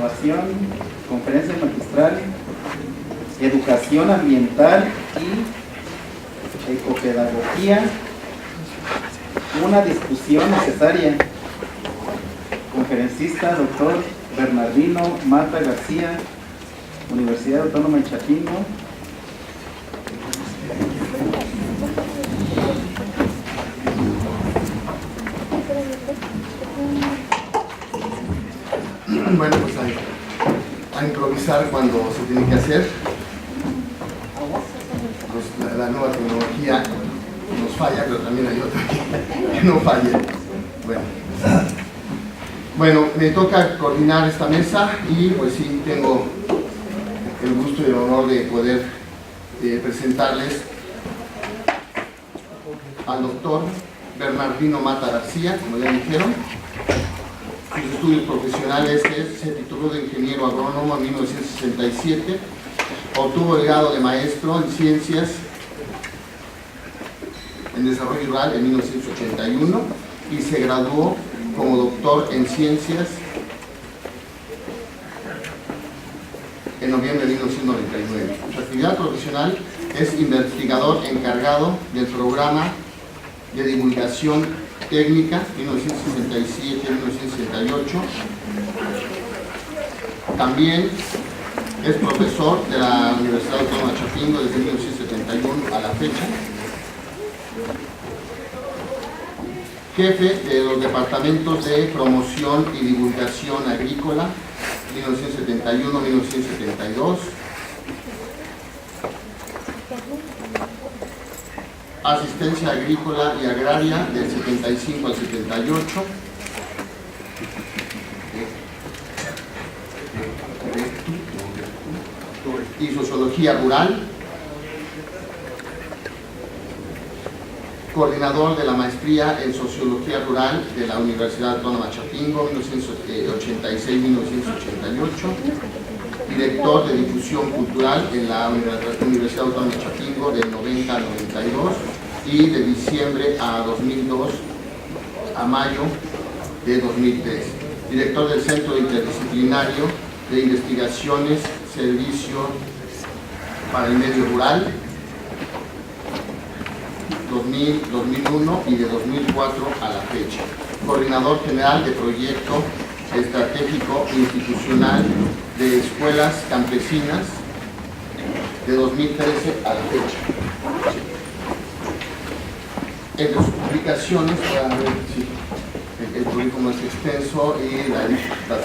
innovación, conferencia magistral, educación ambiental y ecopedagogía, una discusión necesaria. Conferencista, doctor Bernardino Mata García, Universidad Autónoma de Chapingo. Bueno, pues a improvisar cuando se tiene que hacer. Pues la nueva tecnología nos falla, pero también hay otra que no falla. Bueno, me toca coordinar esta mesa y pues sí, tengo el gusto y el honor de poder presentarles al doctor Bernardino Mata García, como ya dijeron. Sus estudios profesionales se tituló de ingeniero agrónomo en 1967, obtuvo el grado de maestro en ciencias en desarrollo rural en 1981 y se graduó como doctor en ciencias en noviembre de 1999. Su actividad profesional es investigador encargado del programa de divulgación técnica 1967-1968. También es profesor de la Universidad Autónoma de Chapingo desde 1971 a la fecha. Jefe de los departamentos de promoción y divulgación agrícola 1971-1972. Asistencia agrícola y agraria del 75 al 78. Y sociología rural. Coordinador de la maestría en sociología rural de la Universidad Autónoma de Chapingo 1986-1988. Director de difusión cultural en la Universidad Autónoma de Chapingo del 90 al 92 y de diciembre a 2002 a mayo de 2003. Director del Centro Interdisciplinario de Investigaciones, Servicio para el Medio Rural 2001 y de 2004 a la fecha. Coordinador general de Proyecto Estratégico Institucional de Escuelas Campesinas de 2013 a la fecha. Entre sus publicaciones, a ver si el currículum es extenso y la está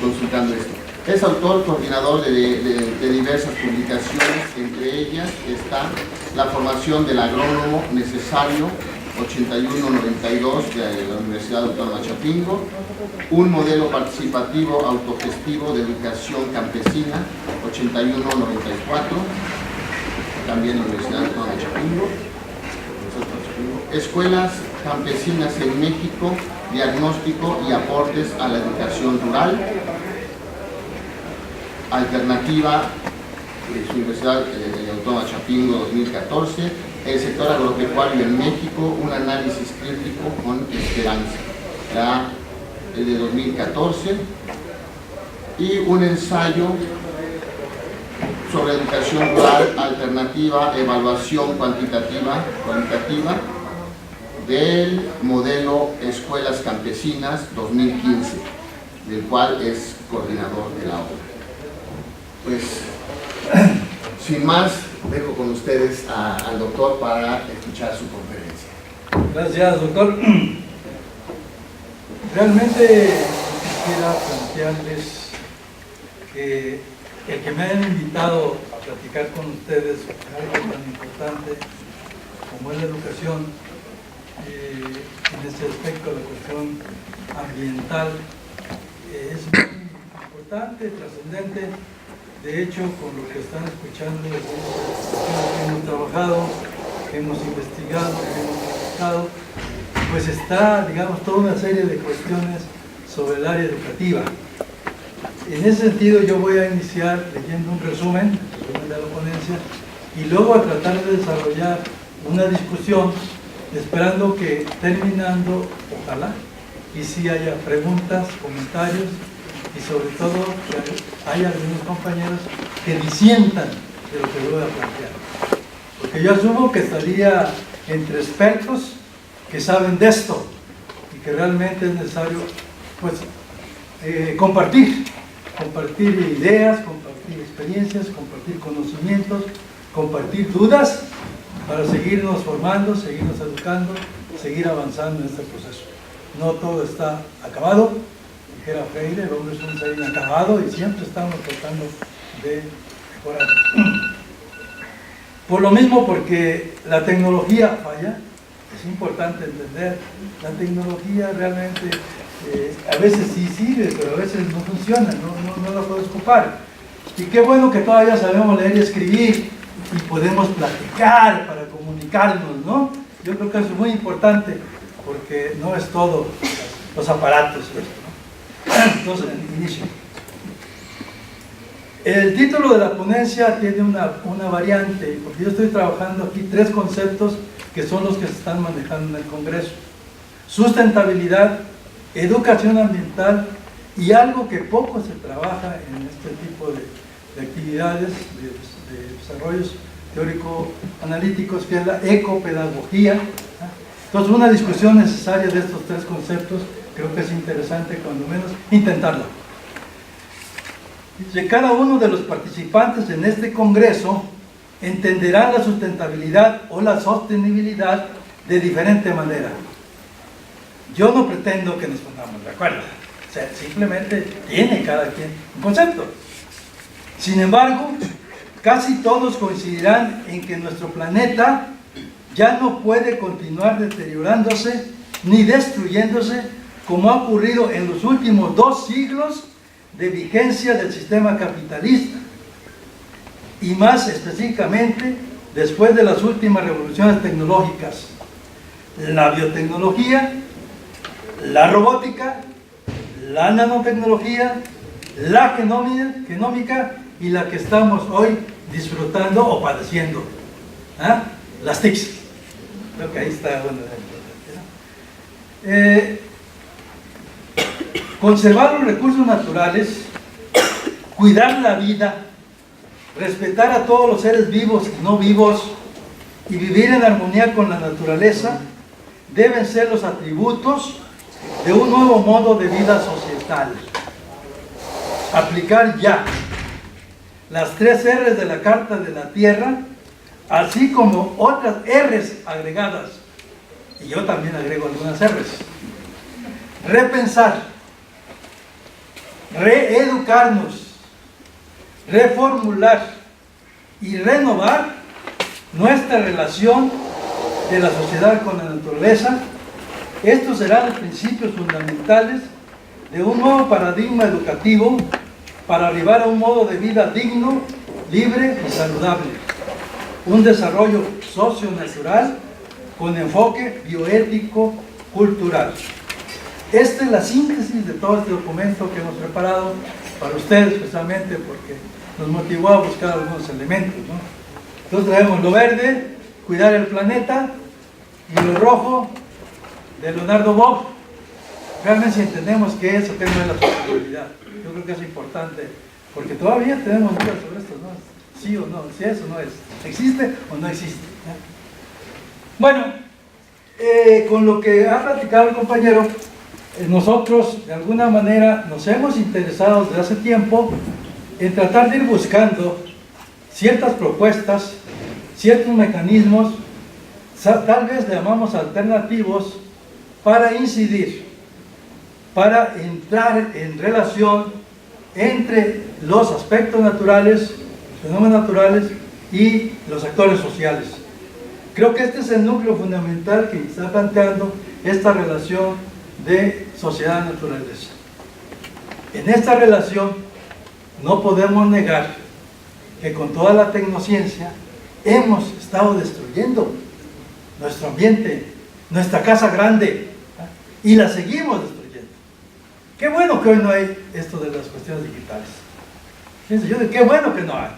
consultando esto. Es autor, coordinador de diversas publicaciones, entre ellas está La formación del agrónomo necesario 81-92 de la Universidad Autónoma de Chapingo, Un modelo participativo autogestivo de educación campesina 81-94, también la Universidad Autónoma de Chapingo. Escuelas campesinas en México, diagnóstico y aportes a la educación rural. Alternativa de su Universidad Autónoma de Chapingo 2014, el sector agropecuario en México, un análisis crítico con esperanza, el de 2014, y un ensayo sobre educación rural alternativa, evaluación cualitativa del modelo Escuelas Campesinas 2015, del cual es coordinador de la obra. Pues, sin más, dejo con ustedes al doctor para escuchar su conferencia. Gracias, doctor. Realmente quisiera plantearles que el que me hayan invitado a platicar con ustedes algo tan importante como es la educación, en este aspecto la cuestión ambiental, es muy importante, trascendente. De hecho, con lo que están escuchando, hemos trabajado, hemos investigado, hemos buscado, pues está, digamos, toda una serie de cuestiones sobre el área educativa. En ese sentido, yo voy a iniciar leyendo un resumen de la ponencia y luego a tratar de desarrollar una discusión, esperando que terminando, ojalá, y si haya preguntas, comentarios, y sobre todo que hay algunos compañeros que disientan de lo que voy a plantear. Porque yo asumo que estaría entre expertos que saben de esto y que realmente es necesario pues, compartir ideas, compartir experiencias, compartir conocimientos, compartir dudas para seguirnos formando, seguirnos educando, seguir avanzando en este proceso. No todo está acabado, dijera Freire, el hombre es un ser inacabado y siempre estamos tratando de mejorar. Por lo mismo, porque la tecnología falla, es importante entender, la tecnología realmente a veces sí sirve, pero a veces no funciona, no la puedes ocupar. Y qué bueno que todavía sabemos leer y escribir y podemos platicar para comunicarnos, ¿no? Yo creo que eso es muy importante porque no es todo los aparatos, ¿no? Entonces, inicio. El título de la ponencia tiene una variante, porque yo estoy trabajando aquí 3 conceptos que son los que se están manejando en el Congreso: sustentabilidad, educación ambiental y algo que poco se trabaja en este tipo de actividades, de desarrollos teórico-analíticos, que es la ecopedagogía. Entonces, una discusión necesaria de estos 3 conceptos creo que es interesante, cuando menos, intentarla. De cada uno de los participantes en este congreso entenderá la sustentabilidad o la sostenibilidad de diferente manera. Yo no pretendo que nos pongamos de acuerdo, o sea, simplemente tiene cada quien un concepto. Sin embargo, casi todos coincidirán en que nuestro planeta ya no puede continuar deteriorándose ni destruyéndose como ha ocurrido en los últimos 2 siglos de vigencia del sistema capitalista, y más específicamente después de las últimas revoluciones tecnológicas: la biotecnología, la robótica, la nanotecnología, la genómica y la que estamos hoy disfrutando o padeciendo, las TICs. Creo que ahí está. Bueno, conservar los recursos naturales, cuidar la vida, respetar a todos los seres vivos y no vivos y vivir en armonía con la naturaleza deben ser los atributos de un nuevo modo de vida societal. Aplicar ya las 3 R's de la Carta de la Tierra, así como otras R's agregadas, y yo también agrego algunas R's. Repensar, reeducarnos, reformular y renovar nuestra relación de la sociedad con la naturaleza. Estos serán los principios fundamentales de un nuevo paradigma educativo para arribar a un modo de vida digno, libre y saludable. Un desarrollo socio-natural con enfoque bioético cultural. Esta es la síntesis de todo este documento que hemos preparado para ustedes, especialmente porque nos motivó a buscar algunos elementos, ¿no? Entonces traemos lo verde, cuidar el planeta, y lo rojo, de Leonardo Boff. Realmente, si entendemos qué es o qué no es la sostenibilidad, yo creo que es importante, porque todavía tenemos dudas sobre esto, ¿no? Sí o no, si es o no es, existe o no existe, ¿no? Bueno, con lo que ha platicado el compañero, nosotros de alguna manera nos hemos interesado desde hace tiempo en tratar de ir buscando ciertas propuestas, ciertos mecanismos, tal vez le llamamos alternativos, para incidir, para entrar en relación entre los aspectos naturales, los fenómenos naturales y los actores sociales. Creo que este es el núcleo fundamental que está planteando esta relación de sociedad-naturaleza. En esta relación no podemos negar que con toda la tecnociencia hemos estado destruyendo nuestro ambiente, nuestra casa grande, y la seguimos destruyendo. Qué bueno que hoy no hay esto de las cuestiones digitales. Fíjense, yo digo, qué bueno que no hay.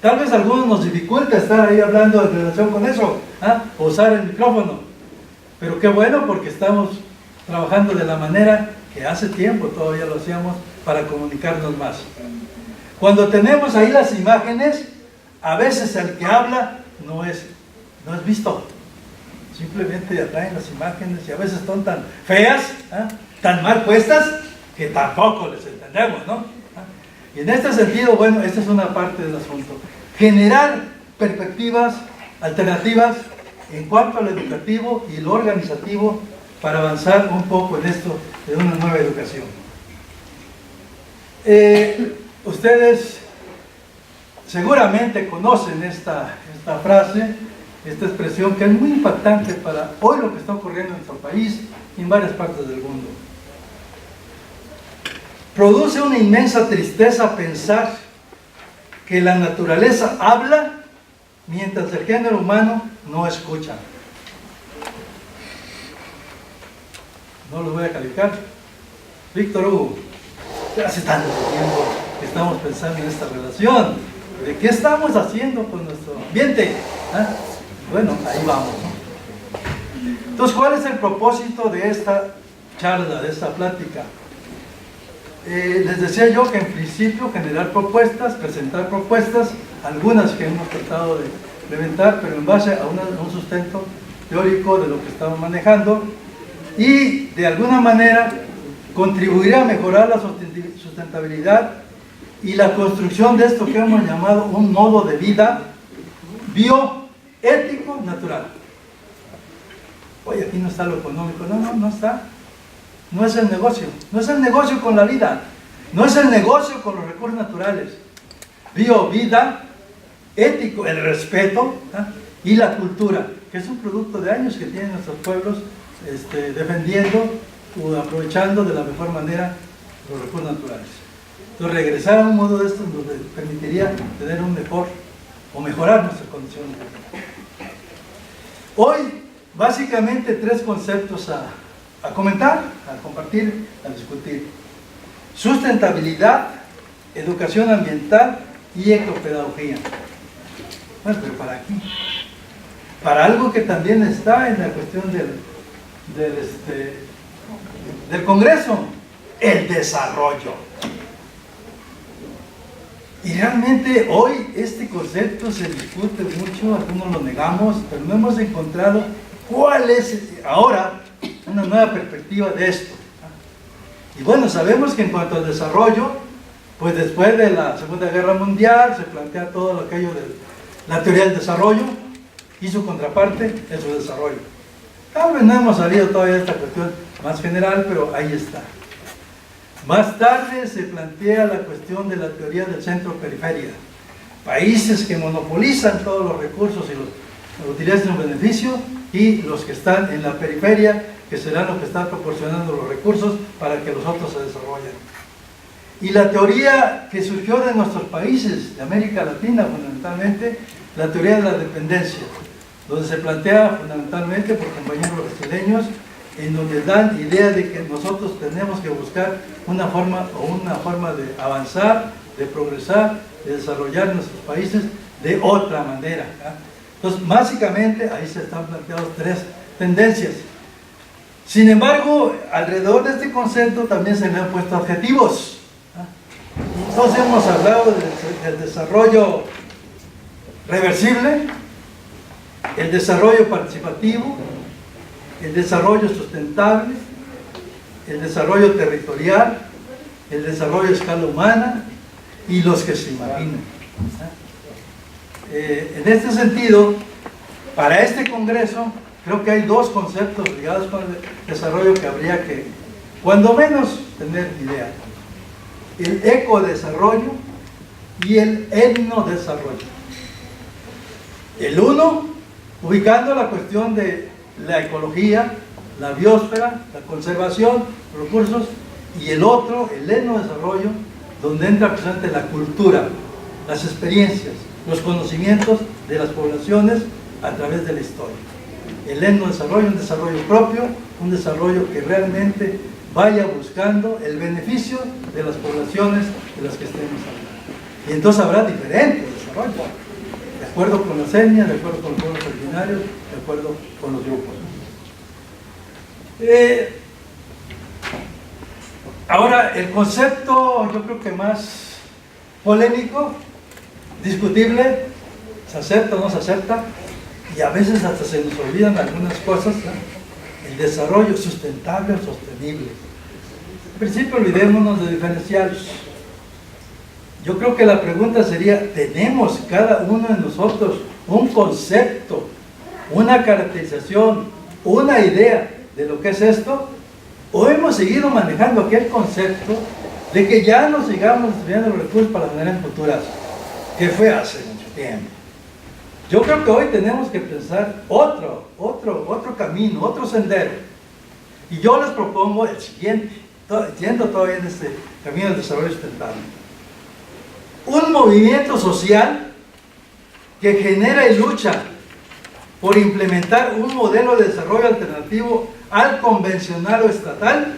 Tal vez a algunos nos dificulta estar ahí hablando en relación con eso, o usar el micrófono, pero qué bueno, porque estamos trabajando de la manera que hace tiempo todavía lo hacíamos para comunicarnos más. Cuando tenemos ahí las imágenes, a veces el que habla no es visto. Simplemente atraen las imágenes y a veces son tan feas, tan mal puestas, que tampoco les entendemos, ¿no? Y en este sentido, bueno, esta es una parte del asunto. Generar perspectivas alternativas en cuanto a lo educativo y lo organizativo para avanzar un poco en esto de una nueva educación. Ustedes seguramente conocen esta frase, esta expresión que es muy impactante para hoy lo que está ocurriendo en nuestro país y en varias partes del mundo. Produce una inmensa tristeza pensar que la naturaleza habla mientras el género humano no escucha. No lo voy a calificar. Víctor Hugo, hace tanto tiempo que estamos pensando en esta relación. ¿De qué estamos haciendo con nuestro ambiente? Bueno, ahí vamos, ¿no? Entonces, ¿cuál es el propósito de esta charla, de esta plática? Les decía yo que en principio generar propuestas, presentar propuestas, algunas que hemos tratado de implementar, pero en base a un sustento teórico de lo que estamos manejando, y de alguna manera contribuir a mejorar la sustentabilidad y la construcción de esto que hemos llamado un modo de vida bioético natural. Oye, aquí no está lo económico. No está. No es el negocio. No es el negocio con la vida. No es el negocio con los recursos naturales. Vida, ético, el respeto, y la cultura, que es un producto de años que tienen nuestros pueblos defendiendo o aprovechando de la mejor manera los recursos naturales. Entonces, regresar a un modo de esto nos permitiría tener un mejor o mejorar nuestras condiciones. Hoy, básicamente, 3 conceptos a comentar, a compartir, a discutir: sustentabilidad, educación ambiental y ecopedagogía. Bueno, pero ¿para aquí? Para algo que también está en la cuestión del Congreso, el desarrollo. Y realmente hoy este concepto se discute mucho, algunos lo negamos, pero no hemos encontrado cuál es ahora una nueva perspectiva de esto. Y bueno, sabemos que en cuanto al desarrollo, pues después de la Segunda Guerra Mundial se plantea todo aquello de la teoría del desarrollo y su contraparte, el subdesarrollo. Tal vez no hemos salido todavía de esta cuestión más general, pero ahí está. Más tarde se plantea la cuestión de la teoría del centro-periferia. Países que monopolizan todos los recursos y los utilizan en beneficio, y los que están en la periferia, que serán los que están proporcionando los recursos para que los otros se desarrollen. Y la teoría que surgió de nuestros países, de América Latina fundamentalmente, la teoría de la dependencia, donde se plantea fundamentalmente por compañeros brasileños, en donde dan idea de que nosotros tenemos que buscar una forma de avanzar, de progresar, de desarrollar nuestros países de otra manera. Entonces, básicamente, ahí se están planteadas 3 tendencias. Sin embargo, alrededor de este concepto también se le han puesto adjetivos. Entonces hemos hablado del desarrollo reversible, el desarrollo participativo, el desarrollo sustentable, el desarrollo territorial, el desarrollo a escala humana y los que se imaginan. En este sentido, para este congreso, creo que hay 2 conceptos ligados con el desarrollo que habría que, cuando menos, tener idea: el ecodesarrollo y el etnodesarrollo. El uno, ubicando la cuestión de la ecología, la biosfera, la conservación, los recursos, y el otro, el etnodesarrollo, donde entra presente la cultura, las experiencias, los conocimientos de las poblaciones a través de la historia. El etnodesarrollo, un desarrollo propio, un desarrollo que realmente vaya buscando el beneficio de las poblaciones de las que estemos hablando. Y entonces habrá diferentes desarrollos, de acuerdo con las etnias, de acuerdo con los pueblos originarios, de acuerdo con los grupos. Ahora, el concepto yo creo que más polémico, discutible, se acepta o no se acepta, y a veces hasta se nos olvidan algunas cosas, ¿no? El desarrollo sustentable o sostenible. En principio, olvidémonos de diferenciarlos. Yo creo que la pregunta sería, ¿tenemos cada uno de nosotros un concepto, una caracterización, una idea de lo que es esto? ¿O hemos seguido manejando aquel concepto de que ya no sigamos estudiando los recursos para las generaciones futuras, que fue hace mucho tiempo? Yo creo que hoy tenemos que pensar otro camino, otro sendero. Y yo les propongo el siguiente, yendo todavía en este camino del desarrollo sustentable. Un movimiento social que genera y lucha por implementar un modelo de desarrollo alternativo al convencional o estatal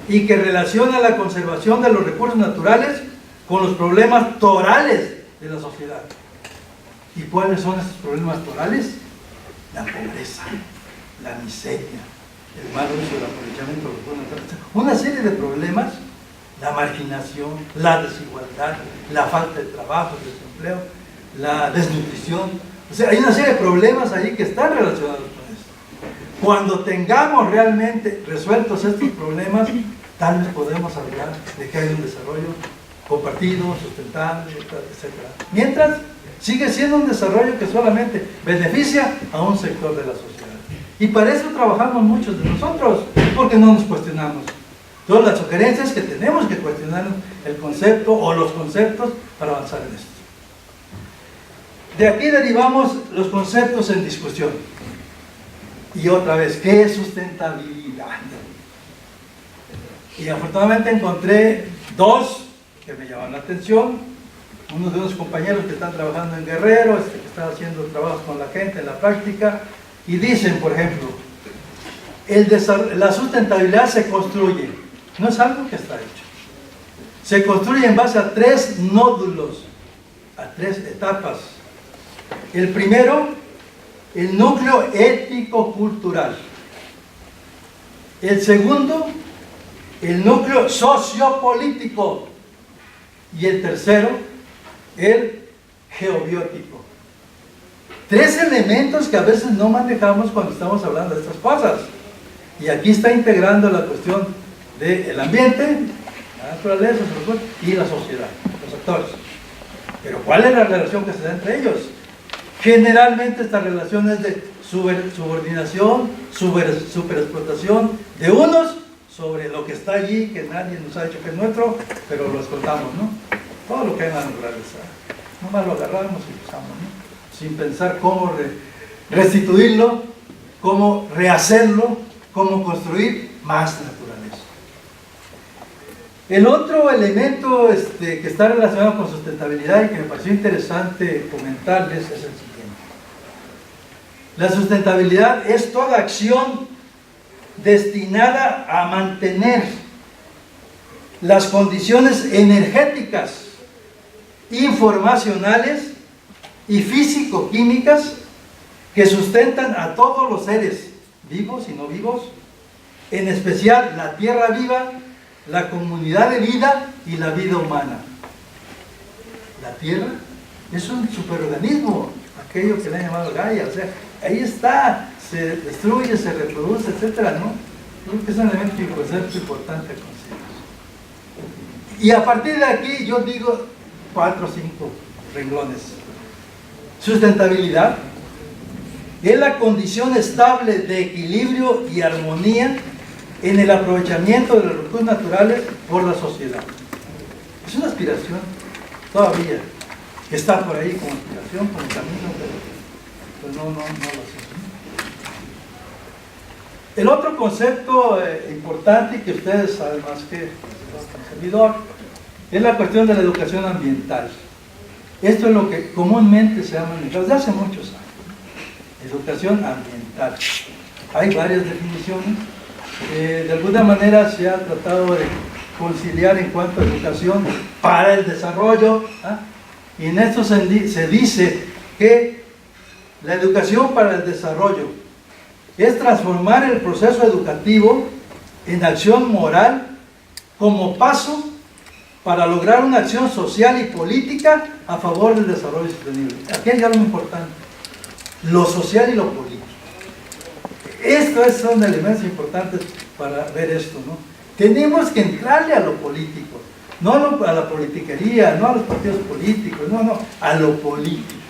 y que relaciona la conservación de los recursos naturales con los problemas torales de la sociedad. ¿Y cuáles son esos problemas torales? La pobreza, la miseria, el mal uso del aprovechamiento de los recursos naturales, una serie de problemas, la marginación, la desigualdad, la falta de trabajo, el desempleo, la desnutrición. O sea, hay una serie de problemas ahí que están relacionados con esto. Cuando tengamos realmente resueltos estos problemas, tal vez podemos hablar de que hay un desarrollo compartido, sustentable, etc. Mientras, sigue siendo un desarrollo que solamente beneficia a un sector de la sociedad. Y para eso trabajamos muchos de nosotros, porque no nos cuestionamos. Todas las sugerencias que tenemos que cuestionar el concepto o los conceptos para avanzar en esto. De aquí derivamos los conceptos en discusión. Y otra vez, ¿qué es sustentabilidad? Y afortunadamente encontré dos que me llaman la atención. Uno de unos compañeros que están trabajando en Guerrero, que están haciendo trabajos con la gente en la práctica, y dicen, por ejemplo, la sustentabilidad se construye, no es algo que está hecho. Se construye en base a 3 nódulos, a 3 etapas. El primero, el núcleo ético-cultural. El segundo, el núcleo sociopolítico. Y el tercero, el geobiótico. 3 elementos que a veces no manejamos cuando estamos hablando de estas cosas. Y aquí está integrando la cuestión del ambiente, la naturaleza y la sociedad, los actores. Pero ¿cuál es la relación que se da entre ellos? Generalmente esta relación es de subordinación, superexplotación de unos sobre lo que está allí, que nadie nos ha dicho que es nuestro, pero lo explotamos, ¿no? Todo lo que hay en la naturaleza. Nomás lo agarramos y usamos, ¿no? Sin pensar cómo restituirlo, cómo rehacerlo, cómo construir más naturaleza. El otro elemento que está relacionado con sustentabilidad y que me pareció interesante comentarles es el siguiente. La sustentabilidad es toda acción destinada a mantener las condiciones energéticas, informacionales y físico-químicas que sustentan a todos los seres, vivos y no vivos, en especial la tierra viva, la comunidad de vida y la vida humana. La tierra es un superorganismo, aquello que le han llamado Gaia, o sea, ahí está, se destruye, se reproduce, etcétera, ¿no? Creo que es un elemento y concepto importante a considerar. Y a partir de aquí yo digo 4 o 5 renglones. Sustentabilidad es la condición estable de equilibrio y armonía en el aprovechamiento de los recursos naturales por la sociedad. Es una aspiración todavía que está por ahí como aspiración, como camino, pero no lo sé. El otro concepto importante que ustedes saben más que el servidor es la cuestión de la educación ambiental. Esto es lo que comúnmente se ha manejado desde hace muchos años. Educación ambiental. Hay varias definiciones. De alguna manera se ha tratado de conciliar en cuanto a educación para el desarrollo, y en esto se dice que la educación para el desarrollo es transformar el proceso educativo en acción moral como paso para lograr una acción social y política a favor del desarrollo sostenible. Aquí hay algo importante, lo social y lo político. Estos son elementos importantes para ver esto, ¿no? Tenemos que entrarle a lo político, no a la politiquería, no a los partidos políticos, no, a lo político.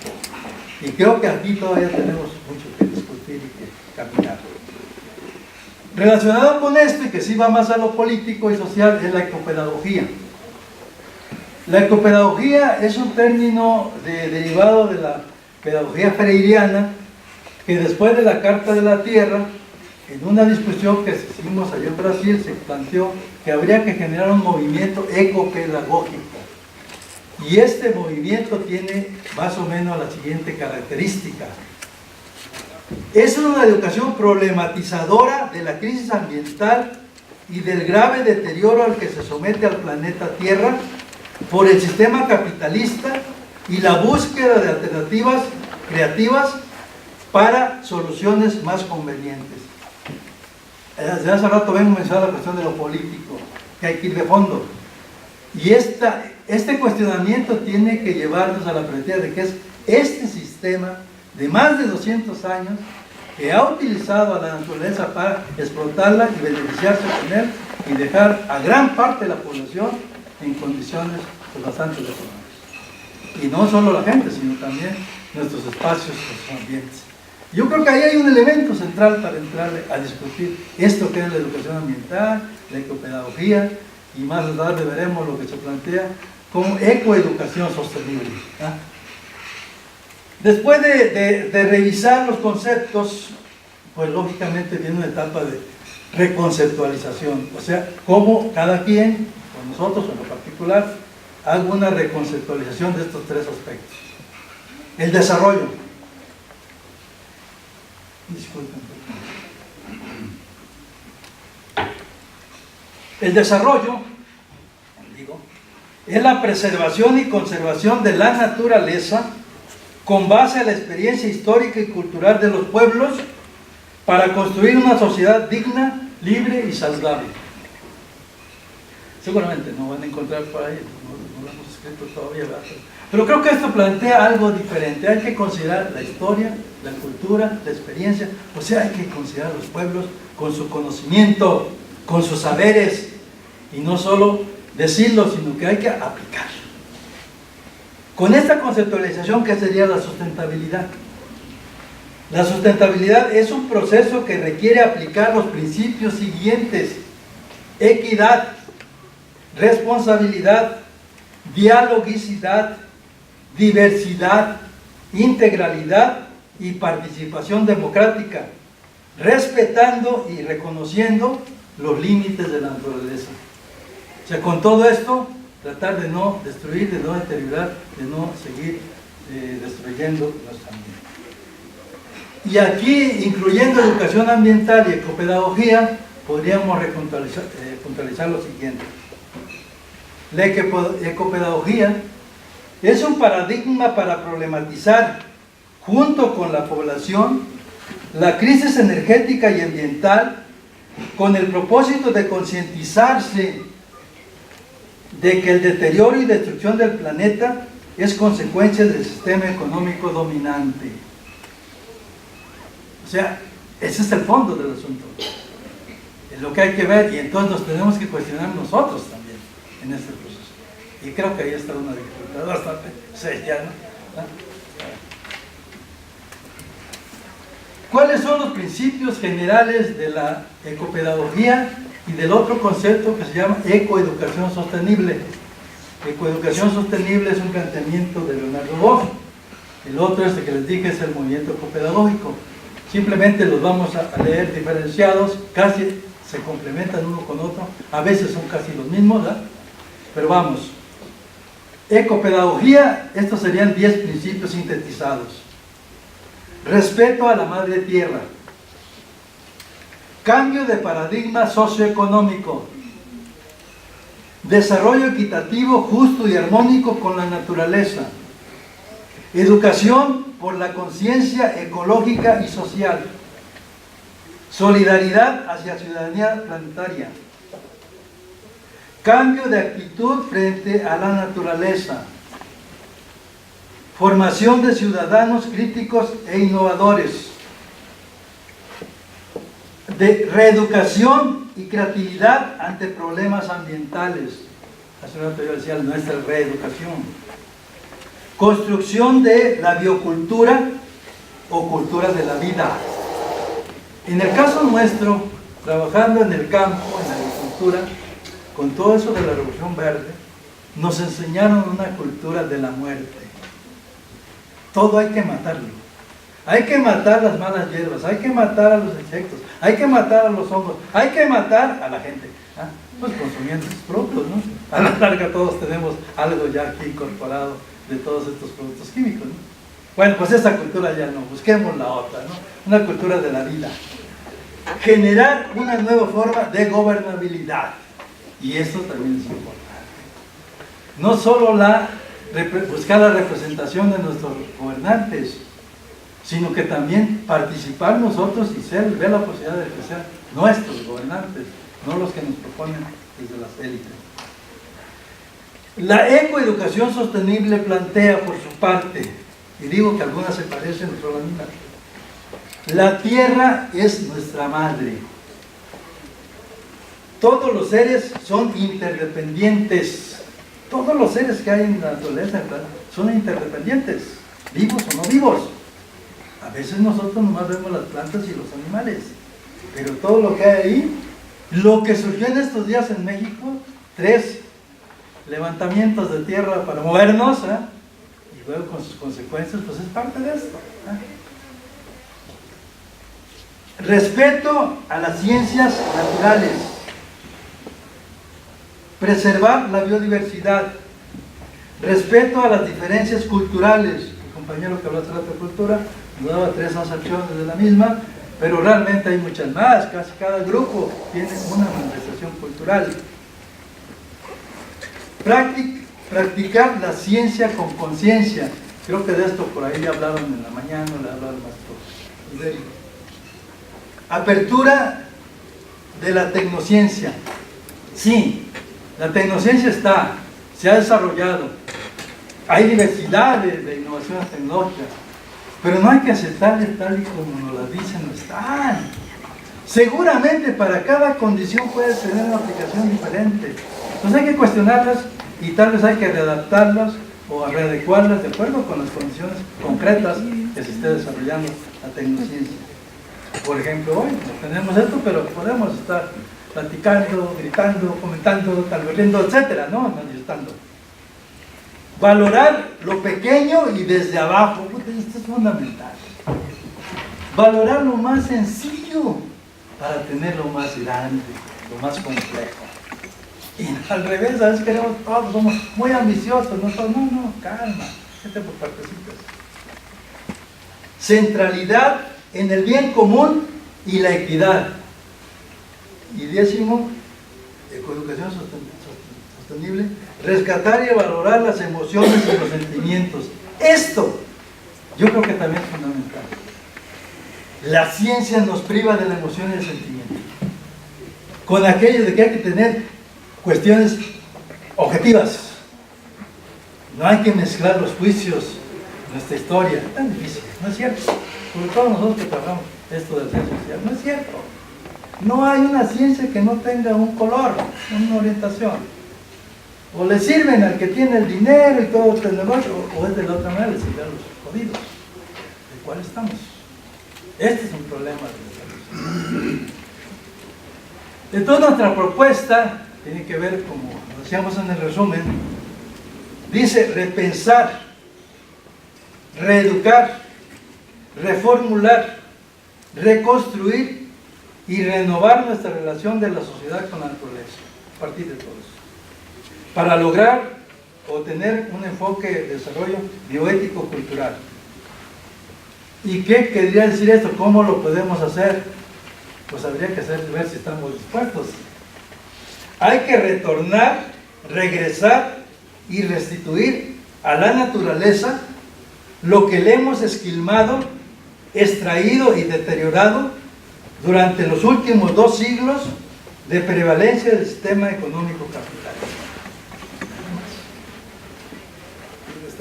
Y creo que aquí todavía tenemos mucho que discutir y que caminar. Relacionado con esto, y que sí va más a lo político y social, es la ecopedagogía. La ecopedagogía es un término derivado de la pedagogía freiriana, que después de la Carta de la Tierra, en una discusión que hicimos allá en Brasil, se planteó que habría que generar un movimiento ecopedagógico. Y este movimiento tiene más o menos la siguiente característica. Es una educación problematizadora de la crisis ambiental y del grave deterioro al que se somete al planeta Tierra por el sistema capitalista y la búsqueda de alternativas creativas para soluciones más convenientes. Desde hace rato vengo mencionando la cuestión de lo político, que hay que ir de fondo. Y este cuestionamiento tiene que llevarnos a la perspectiva de que es este sistema de más de 200 años que ha utilizado a la naturaleza para explotarla y beneficiarse con él y dejar a gran parte de la población en condiciones pues, bastante deplorables. Y no solo la gente, sino también nuestros espacios, nuestros ambientes. Yo creo que ahí hay un elemento central para entrarle a discutir esto que es la educación ambiental, la ecopedagogía, y más tarde veremos lo que se plantea como ecoeducación sostenible. ¿Ah? Después de revisar los conceptos, pues lógicamente viene una etapa de reconceptualización, o sea, cómo cada quien, o nosotros en lo particular, haga una reconceptualización de estos tres aspectos. El desarrollo. Disculpen. El desarrollo, digo, es la preservación y conservación de la naturaleza con base a la experiencia histórica y cultural de los pueblos para construir una sociedad digna, libre y saludable. Seguramente no van a encontrar por ahí, no lo hemos escrito todavía, ¿verdad? Pero creo que esto plantea algo diferente. Hay que considerar la historia, la cultura, la experiencia, o sea, hay que considerar a los pueblos con su conocimiento, con sus saberes, y no solo decirlo, sino que hay que aplicarlo. Con esta conceptualización, ¿qué sería la sustentabilidad? La sustentabilidad es un proceso que requiere aplicar los principios siguientes: equidad, responsabilidad, dialogicidad, diversidad, integralidad y participación democrática, respetando y reconociendo los límites de la naturaleza. O sea, con todo esto, tratar de no destruir, de no deteriorar, de no seguir destruyendo nuestro ambiente. Y aquí, incluyendo educación ambiental y ecopedagogía, podríamos puntualizar lo siguiente. La ecopedagogía es un paradigma para problematizar, junto con la población, la crisis energética y ambiental, con el propósito de concientizarse de que el deterioro y destrucción del planeta es consecuencia del sistema económico dominante. O sea, ese es el fondo del asunto. Es lo que hay que ver, y entonces nos tenemos que cuestionar nosotros también en este proceso. Y creo que ahí está una dificultad bastante seria, ¿no? ¿Cuáles son los principios generales de la ecopedagogía y del otro concepto que se llama ecoeducación sostenible? Ecoeducación sostenible es un planteamiento de Leonardo Boff. El otro, este que les dije, es el movimiento ecopedagógico. Simplemente los vamos a leer diferenciados, casi se complementan uno con otro, a veces son casi los mismos, ¿verdad? Pero vamos. Ecopedagogía, estos serían 10 principios sintetizados. Respeto a la madre tierra. Cambio de paradigma socioeconómico. Desarrollo equitativo, justo y armónico con la naturaleza. Educación por la conciencia ecológica y social. Solidaridad hacia ciudadanía planetaria. Cambio de actitud frente a la naturaleza. Formación de ciudadanos críticos e innovadores. De reeducación y creatividad ante problemas ambientales. Hace un rato yo decía, nuestra reeducación. Construcción de la biocultura o cultura de la vida. En el caso nuestro, trabajando en el campo, en la agricultura, con todo eso de la Revolución Verde, nos enseñaron una cultura de la muerte. Todo hay que matarlo. Hay que matar las malas hierbas, hay que matar a los insectos, hay que matar a los hongos, hay que matar a la gente. ¿Ah? Pues consumiendo estos productos, ¿no? A la larga todos tenemos algo ya aquí incorporado de todos estos productos químicos, ¿no? Bueno, pues esa cultura ya no, busquemos la otra, ¿no? Una cultura de la vida. Generar una nueva forma de gobernabilidad. Y esto también es importante. No solo buscar la representación de nuestros gobernantes, sino que también participar nosotros y ver la posibilidad de que sean nuestros gobernantes, no los que nos proponen desde las élites. La ecoeducación sostenible plantea por su parte, y digo que algunas se parecen, pero la misma. La tierra es nuestra madre. Todos los seres son interdependientes. Todos los seres que hay en la naturaleza son interdependientes, vivos o no vivos. A veces nosotros nomás vemos las plantas y los animales, pero todo lo que hay ahí, lo que surgió en estos días en México, 3 levantamientos de tierra para movernos, y luego con sus consecuencias, pues es parte de esto. Respeto a las ciencias naturales. Preservar la biodiversidad. Respeto a las diferencias culturales. El compañero que habló de cultura nos daba 3 acepciones de la misma, pero realmente hay muchas más. Casi cada grupo tiene una manifestación cultural. Practicar la ciencia con conciencia. Creo que de esto por ahí ya hablaron en la mañana, le hablaba el maestro. Apertura de la tecnociencia. Sí, la tecnociencia se ha desarrollado. Hay diversidad de innovaciones tecnológicas, pero no hay que aceptarles tal y como nos las dicen, no están. Seguramente para cada condición puede tener una aplicación diferente. Entonces hay que cuestionarlas y tal vez hay que readaptarlas o readecuarlas de acuerdo con las condiciones concretas que se esté desarrollando la tecnociencia. Por ejemplo, hoy no tenemos esto, pero podemos estar platicando, gritando, comentando, tal vez riendo, etcétera, ¿no? Manifestando. Valorar lo pequeño y desde abajo, esto es fundamental. Valorar lo más sencillo para tener lo más grande, lo más complejo. Y al revés, a veces queremos todos, somos muy ambiciosos, no, calma, este por partecitas. Centralidad en el bien común y la equidad. Y 10º, ecoeducación sostenible, rescatar y valorar las emociones y los sentimientos. Esto, yo creo que también es fundamental. La ciencia nos priva de la emoción y el sentimiento. Con aquello de que hay que tener cuestiones objetivas. No hay que mezclar los juicios, nuestra historia. Es tan difícil, no es cierto. Sobre todo nosotros que trabajamos esto de la ciencia social, no es cierto. No hay una ciencia que no tenga un color, una orientación. O le sirven al que tiene el dinero y todo el negocio, o es de la otra manera, le sirven a los jodidos. ¿De cuál estamos? Este es un problema de salud. Entonces nuestra propuesta tiene que ver, como decíamos en el resumen, dice repensar, reeducar, reformular, reconstruir y renovar nuestra relación de la sociedad con la naturaleza, a partir de todo eso, para lograr o tener un enfoque de desarrollo bioético-cultural. ¿Y qué querría decir esto? ¿Cómo lo podemos hacer? Pues habría que ver si estamos dispuestos. Hay que retornar, regresar y restituir a la naturaleza lo que le hemos esquilmado, extraído y deteriorado durante los últimos 2 siglos de prevalencia del sistema económico capitalista.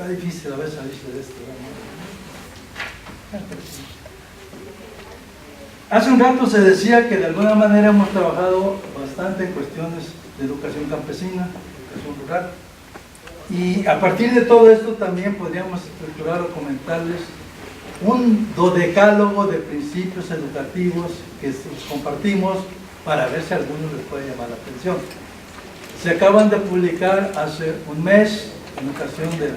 está difícil a veces salirse de esto, ¿verdad? Hace un rato se decía que de alguna manera hemos trabajado bastante en cuestiones de educación campesina, educación rural, y a partir de todo esto también podríamos estructurar o comentarles un dodecálogo de principios educativos que compartimos para ver si a alguno les puede llamar la atención. Se acaban de publicar hace un mes, en ocasión del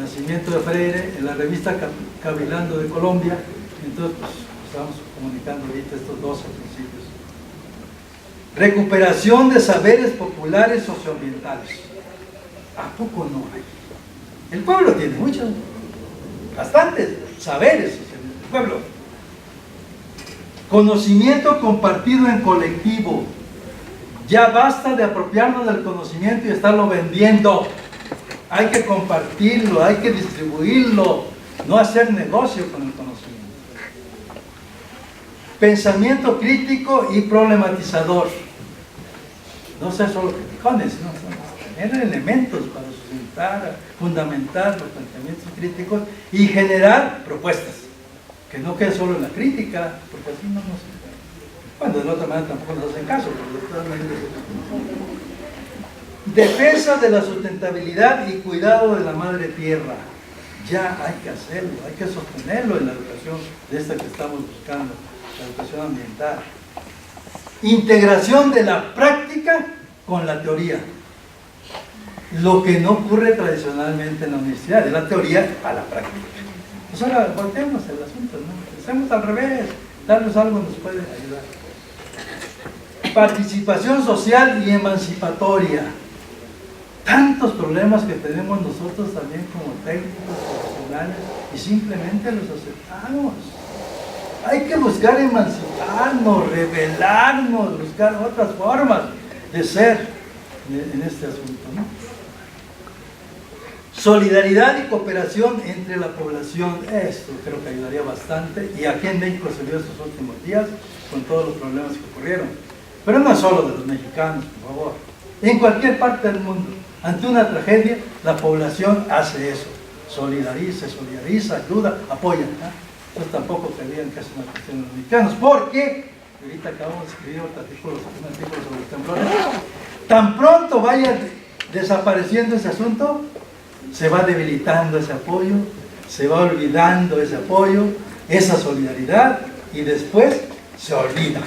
nacimiento de Freire, en la revista Cavilando de Colombia. Entonces, pues, estamos comunicando ahorita estos 12 principios. Recuperación de saberes populares socioambientales. ¿A poco no hay? El pueblo tiene muchos, bastantes saberes socioambientales. El pueblo. Conocimiento compartido en colectivo. Ya basta de apropiarnos del conocimiento y estarlo vendiendo. Hay que compartirlo, hay que distribuirlo, no hacer negocio con el conocimiento. Pensamiento crítico y problematizador. No ser solo criticones, sino tener elementos para sustentar, fundamentar los pensamientos críticos y generar propuestas. Que no quede solo en la crítica, porque así no nos... Bueno, de la otra manera tampoco nos hacen caso, pero de todas maneras... Defensa de la sustentabilidad y cuidado de la madre tierra. Ya hay que hacerlo, hay que sostenerlo en la educación de esta que estamos buscando, la educación ambiental. Integración de la práctica con la teoría. Lo que no ocurre tradicionalmente en la universidad, de la teoría a la práctica. Pues ahora volteemos el asunto, ¿no? Hacemos al revés, darles algo nos puede ayudar. Participación social y emancipatoria. Tantos problemas que tenemos nosotros también como técnicos, profesionales, y simplemente los aceptamos. Hay que buscar emanciparnos, rebelarnos, buscar otras formas de ser en este asunto, ¿no? Solidaridad y cooperación entre la población. Esto creo que ayudaría bastante, y aquí en México se vio estos últimos días con todos los problemas que ocurrieron. Pero no es solo de los mexicanos, por favor. En cualquier parte del mundo, ante una tragedia, la población hace eso. Solidariza, ayuda, apoya, ¿no? Entonces tampoco creían que es una cuestión de los mexicanos, porque ahorita acabamos de escribir un artículo sobre los temblores. Tan pronto vaya desapareciendo ese asunto, se va debilitando ese apoyo, se va olvidando ese apoyo, esa solidaridad, y después se olvida,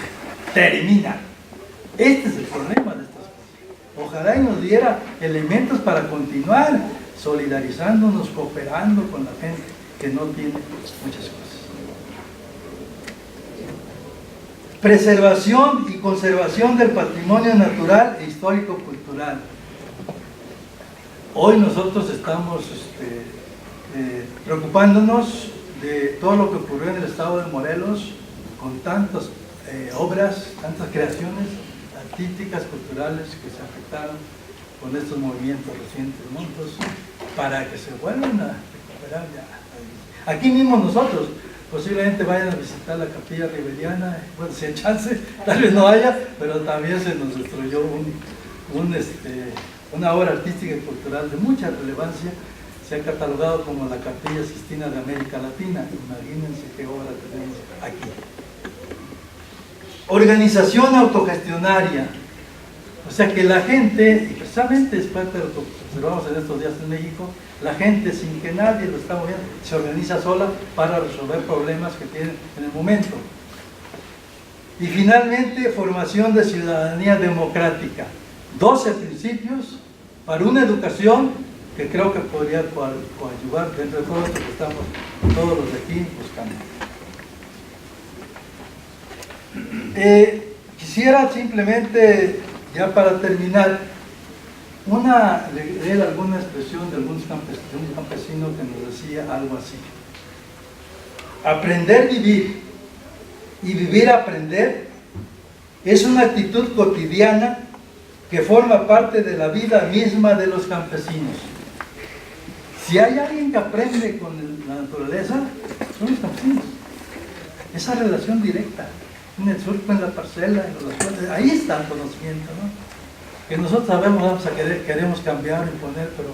termina. Este es el problema de estas cosas. Ojalá y nos diera elementos para continuar solidarizándonos, cooperando con la gente que no tiene muchas cosas. Preservación y conservación del patrimonio natural e histórico-cultural. Hoy nosotros estamos preocupándonos de todo lo que ocurrió en el estado de Morelos, con tantas obras, tantas creaciones artísticas, culturales que se afectaron con estos movimientos recientes, ¿no? Entonces, para que se vuelvan a recuperar ya. Aquí mismo nosotros posiblemente vayan a visitar la capilla riberiana, bueno, si hay chance, tal vez no haya, pero también se nos destruyó una obra artística y cultural de mucha relevancia. Se ha catalogado como la Capilla Sistina de América Latina. Imagínense qué obra tenemos aquí. Organización autogestionaria. O sea que la gente, y precisamente es parte de lo que observamos en estos días en México, la gente, sin que nadie lo está moviendo, se organiza sola para resolver problemas que tienen en el momento. Y finalmente, formación de ciudadanía democrática. 12 principios para una educación que creo que podría coadyuvar dentro de todo esto que estamos todos los de aquí buscando. Quisiera simplemente, ya para terminar, leer alguna expresión de un campesino que nos decía algo así: aprender vivir y vivir aprender es una actitud cotidiana que forma parte de la vida misma de los campesinos. Si hay alguien que aprende con la naturaleza, son los campesinos. Esa relación directa, en el surco, en la parcela, en los plantas, ahí está el conocimiento, ¿no? Que nosotros sabemos, queremos cambiar, imponer, pero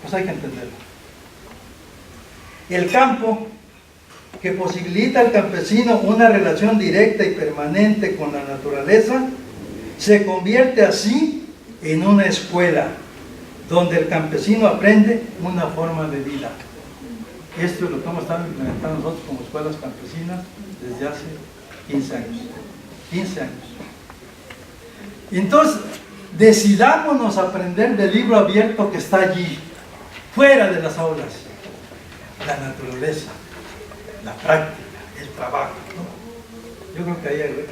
pues hay que entenderlo. El campo, que posibilita al campesino una relación directa y permanente con la naturaleza, se convierte así en una escuela, donde el campesino aprende una forma de vida. Esto es lo que hemos estado implementando nosotros como escuelas campesinas desde hace 15 años. 15 años. Entonces, decidámonos aprender del libro abierto que está allí, fuera de las aulas. La naturaleza, la práctica, el trabajo, ¿no? Yo creo que ahí hay mucho.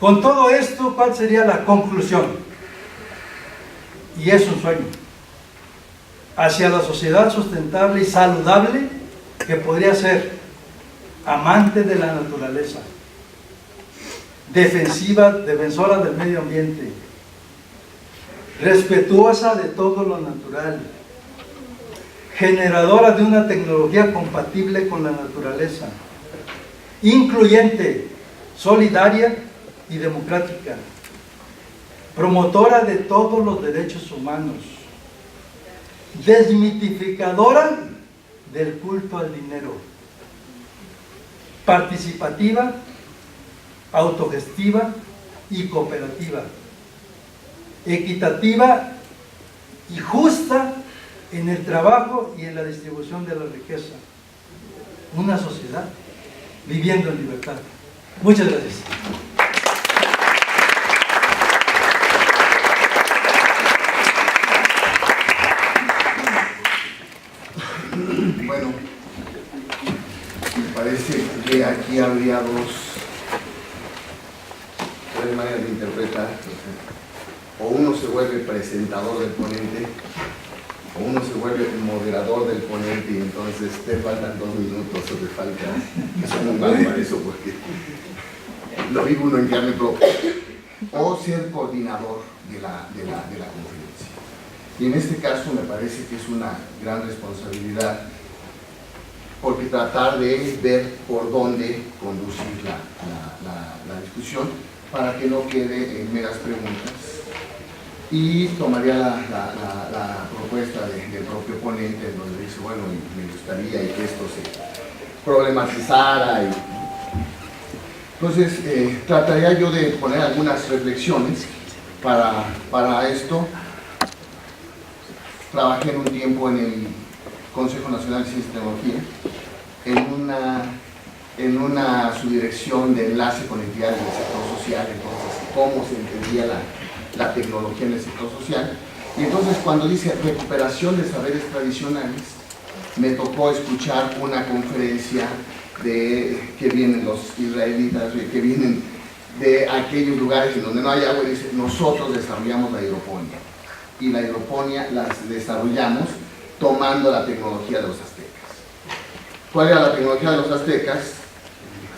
Con todo esto, ¿cuál sería la conclusión? Y es un sueño. Hacia la sociedad sustentable y saludable, que podría ser amante de la naturaleza, defensora del medio ambiente, respetuosa de todo lo natural, generadora de una tecnología compatible con la naturaleza, incluyente, solidaria y democrática, promotora de todos los derechos humanos, desmitificadora del culto al dinero, participativa, autogestiva y cooperativa, equitativa y justa en el trabajo y en la distribución de la riqueza. Una sociedad viviendo en libertad. Muchas gracias. Bueno, me parece que aquí habría tres maneras de interpretar. O uno se vuelve presentador del ponente, o uno se vuelve moderador del ponente, y entonces te faltan 2 minutos o te falta, que son muy mal para eso, porque lo vive uno en carne propia. O ser coordinador de la conferencia. Y en este caso me parece que es una gran responsabilidad, porque tratar de ver por dónde conducir la discusión para que no quede en meras preguntas. Y tomaría la propuesta del propio ponente, en donde dice, bueno, me gustaría y que esto se problematizara. Entonces, trataría yo de poner algunas reflexiones para esto. Trabajé en un tiempo en el Consejo Nacional de Ciencia y Tecnología, en una subdirección de enlace con entidades del sector social, entonces cómo se entendía la tecnología en el sector social. Y entonces cuando dice recuperación de saberes tradicionales, me tocó escuchar una conferencia que vienen los israelitas, que vienen de aquellos lugares en donde no hay agua, y dice, nosotros desarrollamos la hidroponía. Y la hidroponía la desarrollamos tomando la tecnología de los aztecas. ¿Cuál era la tecnología de los aztecas?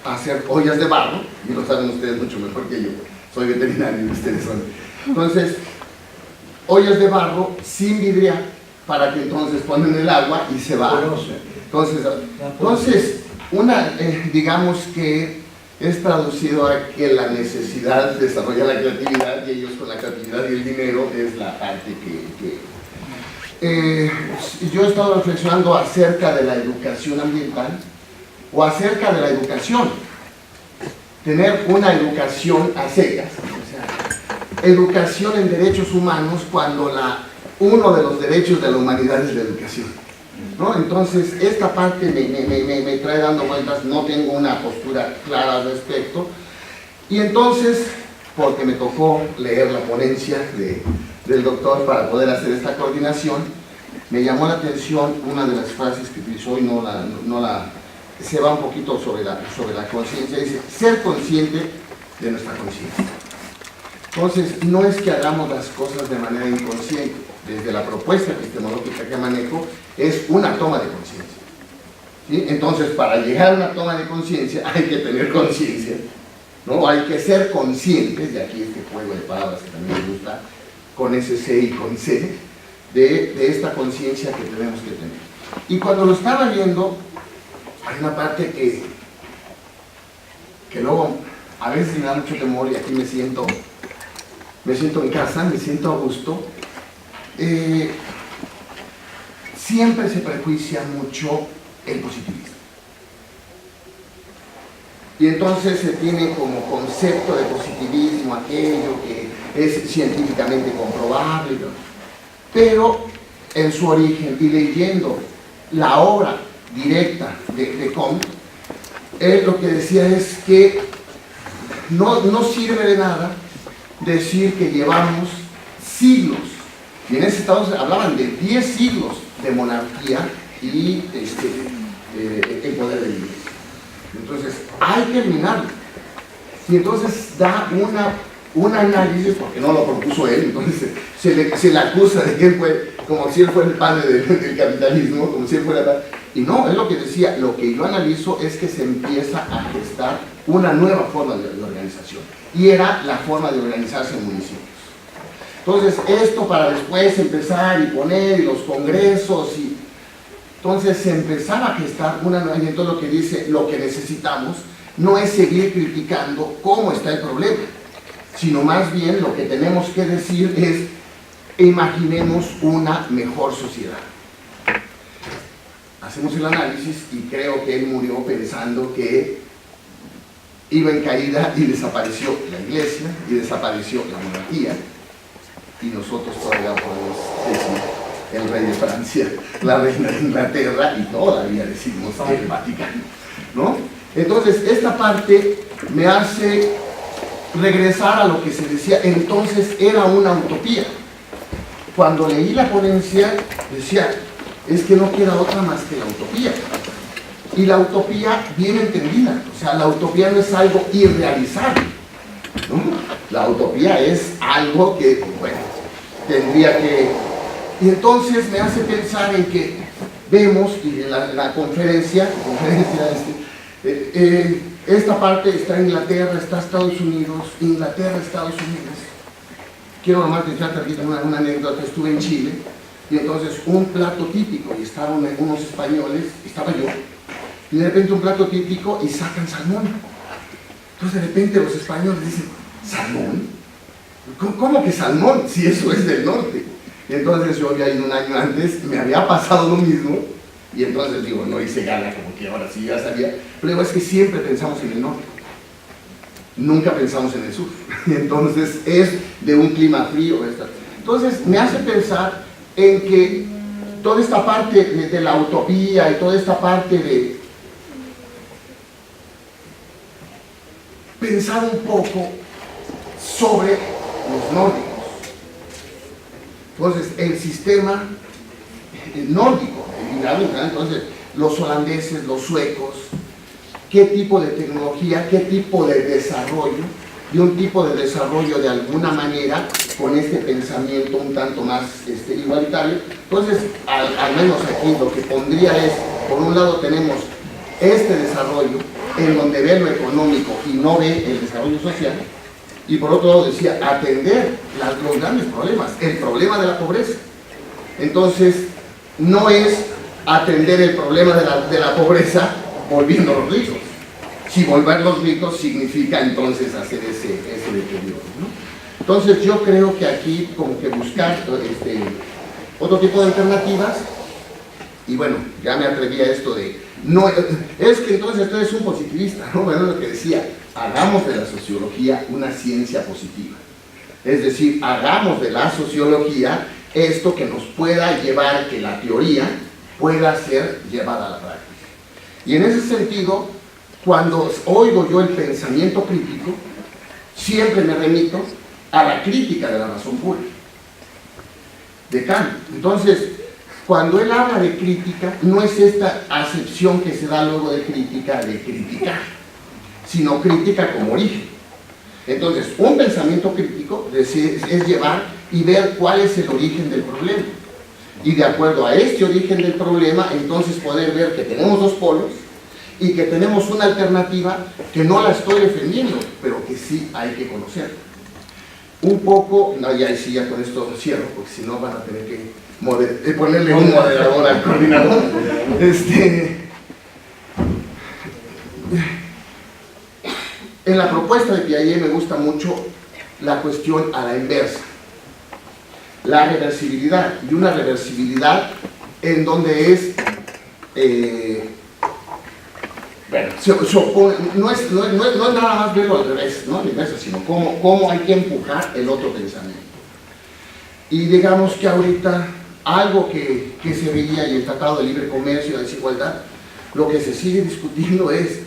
Hacer ollas de barro, y lo saben ustedes mucho mejor que yo, soy veterinario y ustedes son. Entonces, ollas de barro sin vidriar, para que entonces ponen el agua y se va. Entonces digamos que es traducido a que la necesidad de desarrollar la creatividad, y ellos con la creatividad y el dinero es la parte yo he estado reflexionando acerca de la educación ambiental o acerca de la educación. Tener una educación a secas, o sea, educación en derechos humanos, cuando uno de los derechos de la humanidad es la educación, ¿no? Entonces, esta parte me trae dando vueltas, no tengo una postura clara al respecto. Y entonces, porque me tocó leer la ponencia del doctor para poder hacer esta coordinación, me llamó la atención una de las frases que utilizó, y se va un poquito sobre la conciencia. Dice, ser consciente de nuestra conciencia. Entonces, no es que hagamos las cosas de manera inconsciente. Desde la propuesta epistemológica que manejo, es una toma de conciencia, ¿sí? Entonces, para llegar a una toma de conciencia hay que tener conciencia, ¿no? Hay que ser conscientes, de aquí este juego de palabras que también me gusta, con SC y con C, de esta conciencia que tenemos que tener. Y cuando lo estaba viendo, hay una parte que luego a veces me da mucho temor, y aquí me siento en casa, me siento a gusto. siempre se prejuicia mucho el positivismo. Y entonces se tiene como concepto de positivismo aquello que es científicamente comprobable, pero en su origen, y leyendo la obra directa de Comte, él lo que decía es que no sirve de nada decir que llevamos siglos, y en ese estado hablaban de 10 siglos de monarquía y el poder de la Iglesia. Entonces hay que eliminarlo, y entonces da un análisis, porque no lo propuso él, entonces se le acusa de que él fue, como si él fuera el padre del capitalismo, como si él fuera, y no, es lo que decía, lo que yo analizo es que se empieza a gestar una nueva forma de organización, y era la forma de organizarse en municipios. Entonces esto para después empezar y poner y los congresos, y entonces se empezaba a gestar una nueva, y entonces lo que dice, lo que necesitamos no es seguir criticando cómo está el problema, sino más bien lo que tenemos que decir es, imaginemos una mejor sociedad. Hacemos el análisis y creo que él murió pensando que iba en caída y desapareció la Iglesia y desapareció la monarquía, y nosotros todavía podemos decir el rey de Francia, la reina de Inglaterra, y todavía decimos el Vaticano, ¿no? Entonces esta parte me hace regresar a lo que se decía entonces era una utopía. Cuando leí la ponencia decía, es que no queda otra más que la utopía, y la utopía bien entendida, o sea, la utopía no es algo irrealizable, ¿no? La utopía es algo que, bueno, tendría que... Y entonces me hace pensar en que vemos, y en la conferencia esta parte está Inglaterra, está Estados Unidos, Inglaterra, Estados Unidos. Quiero nomás dejar una anécdota. Estuve en Chile, y entonces un plato típico, y estaban unos españoles, estaba yo, y de repente un plato típico y sacan salmón. Entonces de repente los españoles dicen, ¿salmón? ¿Cómo que salmón? Si eso es del norte. Entonces yo había ido un año antes, me había pasado lo mismo, y entonces digo, no hice gala, como que ahora sí ya sabía, pero digo, es que siempre pensamos en el norte, nunca pensamos en el sur, entonces es de un clima frío. Entonces me hace pensar en que toda esta parte de la utopía y toda esta parte de pensar un poco sobre los nórdicos. Entonces, el sistema nórdico, entonces, los holandeses, los suecos, qué tipo de tecnología, qué tipo de desarrollo, y un tipo de desarrollo de alguna manera con este pensamiento un tanto más igualitario. Entonces, al menos aquí lo que pondría es, por un lado tenemos este desarrollo en donde ve lo económico y no ve el desarrollo social, y por otro lado decía, atender los grandes problemas, el problema de la pobreza. Entonces, no es atender el problema de la pobreza volviéndolos ricos. Si volverlos ricos significa entonces hacer ese deterioro, ¿no? Entonces yo creo que aquí como que buscar otro tipo de alternativas, y bueno, ya me atreví a esto de, no, es que entonces tú eres un positivista, ¿no? Bueno, lo que decía, hagamos de la sociología una ciencia positiva. Es decir, hagamos de la sociología esto que nos pueda llevar, que la teoría pueda ser llevada a la práctica. Y en ese sentido, cuando oigo yo el pensamiento crítico, siempre me remito a la crítica de la razón pura, de Kant. Entonces, cuando él habla de crítica, no es esta acepción que se da luego de crítica, de criticar, sino crítica como origen. Entonces, un pensamiento crítico es llevar y ver cuál es el origen del problema. Y de acuerdo a este origen del problema, entonces poder ver que tenemos dos polos y que tenemos una alternativa que no la estoy defendiendo, pero que sí hay que conocer. Un poco, no, ya sí, ya con esto cierro, porque si no van a tener que ponerle un moderador al coordinador. En la propuesta de Piaget me gusta mucho la cuestión a la inversa, la reversibilidad, y una reversibilidad en donde es, bueno, se opone, no es nada más verlo al revés, ¿no? Al inverso, sino cómo hay que empujar el otro pensamiento. Y digamos que ahorita algo que se veía en el Tratado de Libre Comercio y la desigualdad, lo que se sigue discutiendo es,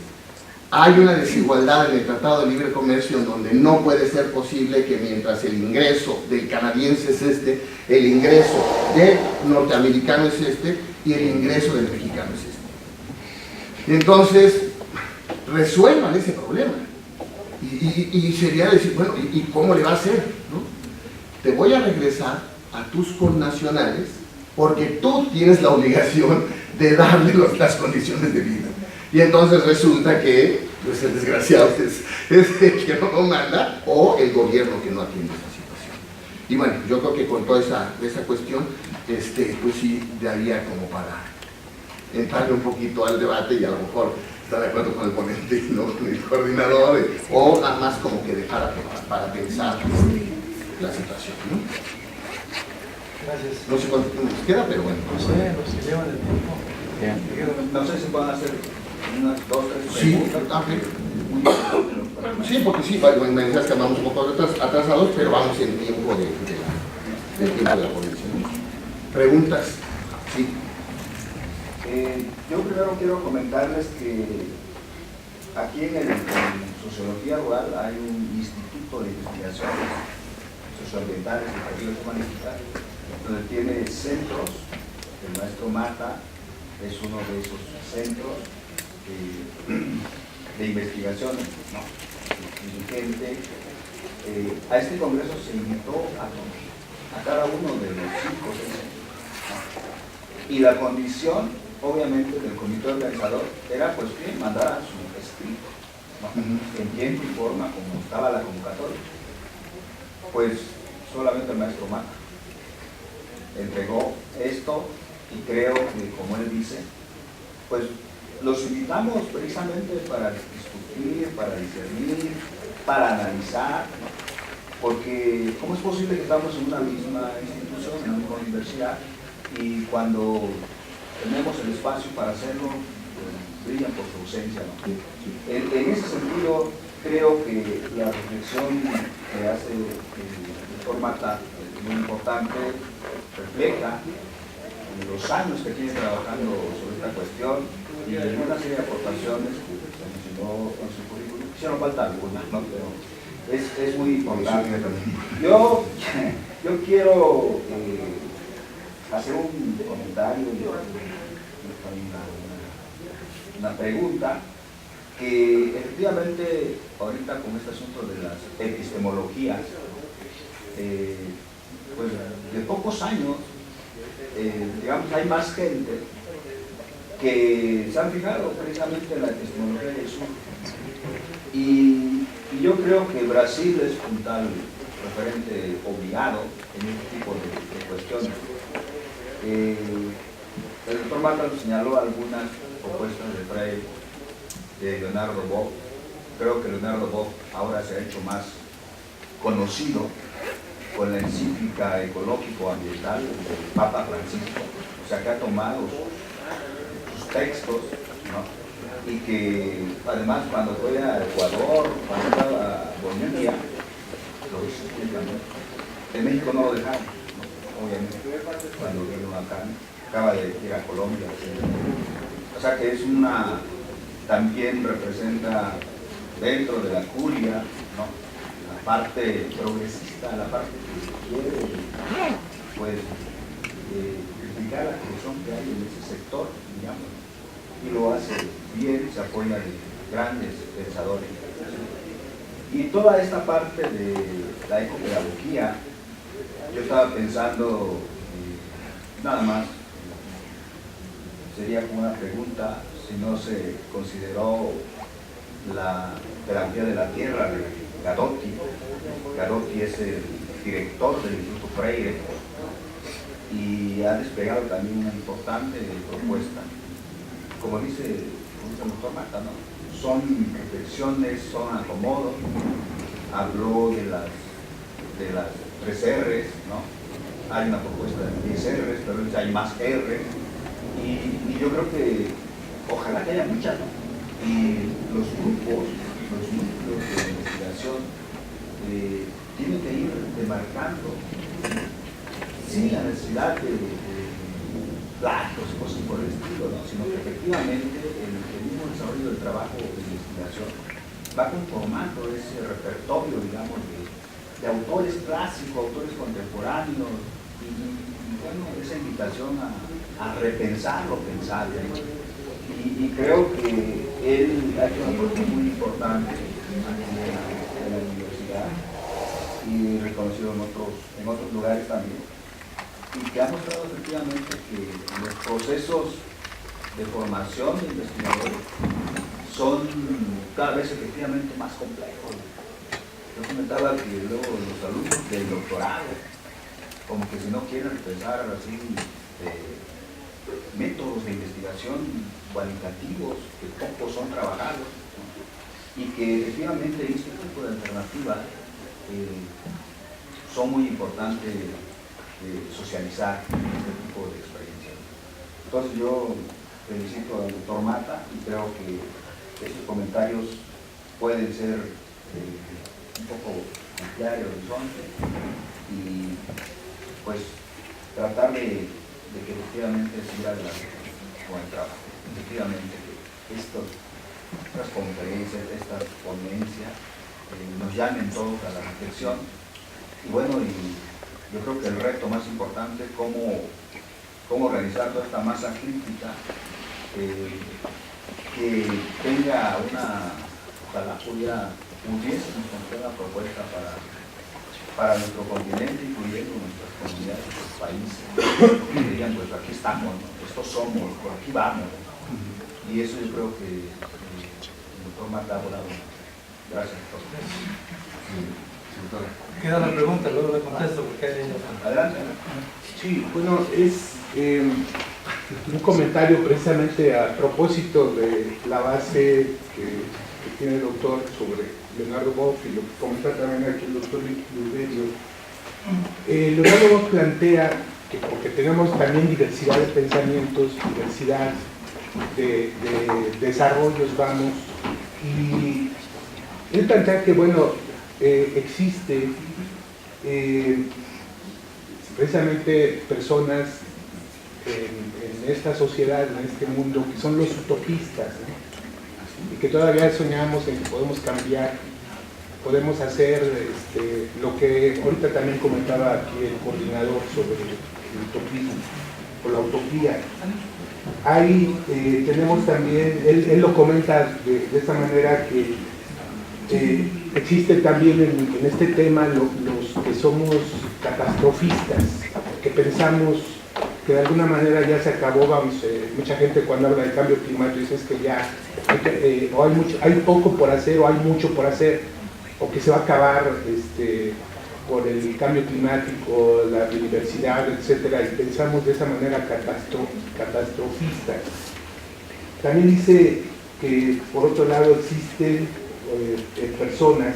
hay una desigualdad en el Tratado de Libre Comercio en donde no puede ser posible que mientras el ingreso del canadiense es este, el ingreso del norteamericano es este y el ingreso del mexicano es este. Entonces, resuelvan ese problema. Y sería decir, bueno, ¿y cómo le va a hacer? ¿No? Te voy a regresar a tus connacionales porque tú tienes la obligación de darle las condiciones de vida. Y entonces resulta que pues, el desgraciado es el que no manda o el gobierno que no atiende esa situación. Y bueno, yo creo que con toda esa cuestión, pues sí, daría como para entrarle un poquito al debate y a lo mejor estar de acuerdo con el ponente, no con el coordinador, o nada más como que dejar para pensar la situación, ¿no? Gracias. No sé cuánto tiempo nos queda, pero bueno. No sé, los que llevan el tiempo. No sé si pueden hacer unas 2 o 3 Sí, preguntas. sí, porque sí, me decías que andamos un poco atrasados, pero vamos en tiempo del tiempo de la ponencia, ¿no? ¿Preguntas? Sí. Yo primero quiero comentarles que aquí en Sociología Rural hay un instituto de investigaciones socioambientales y perfiles humanísticas donde tiene centros. El maestro Mata es uno de esos centros de investigaciones, ¿no? Dirigente. A este congreso se invitó a cada uno de los 5 centros, ¿no? Y la condición, obviamente, del comité organizador era pues que mandara su escrito, ¿no? En tiempo y forma, como estaba la convocatoria. Pues solamente el maestro Mata entregó esto y creo que, como él dice, pues los invitamos precisamente para discutir, para discernir, para analizar, porque ¿cómo es posible que estamos en una misma institución, en una misma universidad, y cuando tenemos el espacio para hacerlo, pues, brillan por su ausencia, ¿no? En ese sentido, creo que la reflexión que hace el doctor Mata es muy importante, refleja los años que tiene trabajando sobre esta cuestión y una serie de aportaciones que se mencionó en su currículum. Hicieron falta algunas, ¿no? Pero es muy importante. Yo quiero hacer un comentario y una pregunta que efectivamente ahorita con este asunto de las epistemologías, pues de pocos años, digamos, hay más gente que se han fijado precisamente en la epistemología del sur. Y yo creo que Brasil es un tal referente obligado en este tipo de cuestiones. El doctor Mata señaló algunas propuestas de Freire, de Leonardo Boff. Creo que Leonardo Boff ahora se ha hecho más conocido con la encíclica ecológico-ambiental del Papa Francisco, o sea, que ha tomado sus textos, ¿no? Y que además cuando fue a Ecuador, cuando estaba a Bolivia, lo hizo públicamente. En México no lo dejaron, ¿no? Obviamente, cuando vino acá, acaba de ir a Colombia. O sea que es también representa dentro de la curia, ¿no? La parte progresista, la parte que quiere, pues, criticar la corrupción que hay en ese sector, digamos, y lo hace bien, se apoya de grandes pensadores. Y toda esta parte de la ecopedagogía, yo estaba pensando, nada más, sería como una pregunta, si no se consideró la pedagogía de la tierra de Gadotti. Gadotti es el director del Instituto Freire y ha desplegado también una importante propuesta. Como dice el doctor Mata, ¿no? Son reflexiones, son acomodos. Habló de las 3 R's, ¿no? Hay una propuesta de 10 R's, pero hay más R's. Y yo creo que ojalá que haya muchas, ¿no? Y los grupos, los núcleos de investigación tienen que ir demarcando sin la necesidad de plagios y cosas por el estilo, ¿no? Sino que efectivamente el mismo desarrollo del trabajo de investigación va conformando ese repertorio, digamos, de autores clásicos, autores contemporáneos, y bueno, esa invitación a repensar lo pensable, ¿no? Y creo que él ha hecho una cosa muy importante aquí en la universidad y reconocido en otros lugares también, y que ha mostrado efectivamente que los procesos de formación de investigadores son cada vez efectivamente más complejos. Yo comentaba que luego los alumnos del doctorado, como que si no quieren empezar así métodos de investigación cualitativos que poco son trabajados, ¿no? Y que efectivamente este tipo de alternativas son muy importantes socializar este tipo de experiencias. Entonces yo felicito al doctor Mata y creo que estos comentarios pueden ser un poco ampliar el horizonte y pues tratar de que efectivamente siga adelante con el trabajo. Efectivamente que estas conferencias, estas ponencias nos llamen todos a la reflexión y bueno, y yo creo que el reto más importante es cómo organizar toda esta masa crítica que tenga ojalá pudiésemos construir una propuesta para nuestro continente, incluyendo nuestras comunidades, nuestros países, que digan, pues aquí estamos, ¿no? Estos somos, por aquí vamos, ¿no? Y eso yo creo que el doctor Mata ha volado. Gracias, doctor. Queda la pregunta, luego le contesto porque hay ella. Adelante. Sí, bueno, es un comentario precisamente a propósito de la base que tiene el doctor sobre Leonardo Boff y lo que comenta también aquí el doctor Luberio. Leonardo Boff plantea que porque tenemos también diversidad de pensamientos, diversidad de desarrollos, vamos, y él plantea que, bueno, existe precisamente personas en esta sociedad, en este mundo, que son los utopistas, ¿no? Y que todavía soñamos en que podemos cambiar, podemos hacer lo que ahorita también comentaba aquí el coordinador sobre el utopismo o la utopía. Ahí tenemos también, él lo comenta de esta manera, que existe también en este tema los que somos catastrofistas, que pensamos que de alguna manera ya se acabó, vamos, mucha gente cuando habla de cambio climático dice es que ya hay poco por hacer o hay mucho por hacer, o que se va a acabar por el cambio climático, la biodiversidad, etcétera, y pensamos de esa manera catastrofista. También dice que por otro lado existen personas